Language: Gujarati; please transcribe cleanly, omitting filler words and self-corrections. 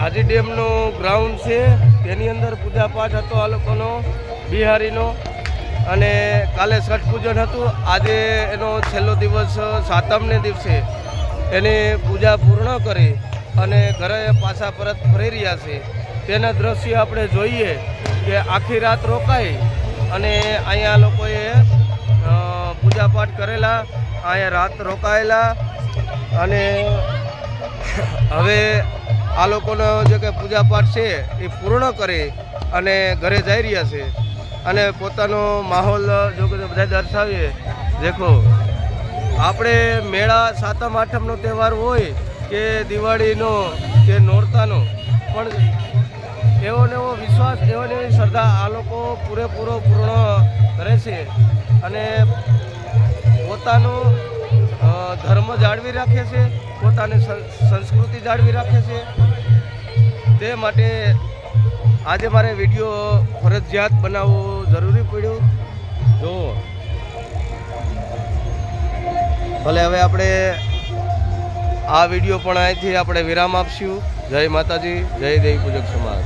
હાજી ડેમનું ગ્રાઉન્ડ છે, તેની અંદર પૂજાપાઠ હતો આ લોકોનો બિહારીનો, અને કાલે છઠ પૂજન હતું. આજે એનો છેલ્લો દિવસ સાતમને દિવસે એની પૂજા પૂર્ણ કરી અને ઘરે પાછા પરત ફરી રહ્યા છે. તેના દ્રશ્ય આપણે જોઈએ કે આખી રાત રોકાઈ અને અહીંયા લોકોએ પૂજાપાઠ કરેલા, અહીંયા રાત રોકાયેલા, અને હવે આ લોકોનો જે કે પૂજાપાઠ છે એ પૂર્ણ કરી અને ઘરે જઈ રહ્યા છે. અને પોતાનો માહોલ જો કે બધા દર્શાવીએ. દેખો, આપણે મેળા સાતમ આઠમનો તહેવાર હોય કે દિવાળીનો કે નોરતાનો, પણ એવો ને એવો વિશ્વાસ, એવો ને એવી શ્રદ્ધા આ લોકો પૂરેપૂરો પૂર્ણ કરે છે અને પોતાનું ધર્મ જાળવી રાખે છે, પોતાની સંસ્કૃતિ જાળવી રાખે છે. તે માટે આજે મારે વિડીયો ફરજિયાત બનાવવો જરૂરી પડ્યું. જો ભલે હવે આપણે આ વિડીયો પણ અહીંથી આપણે વિરામ આપશું. જય માતાજી, જય દેવી પૂજક સમાજ.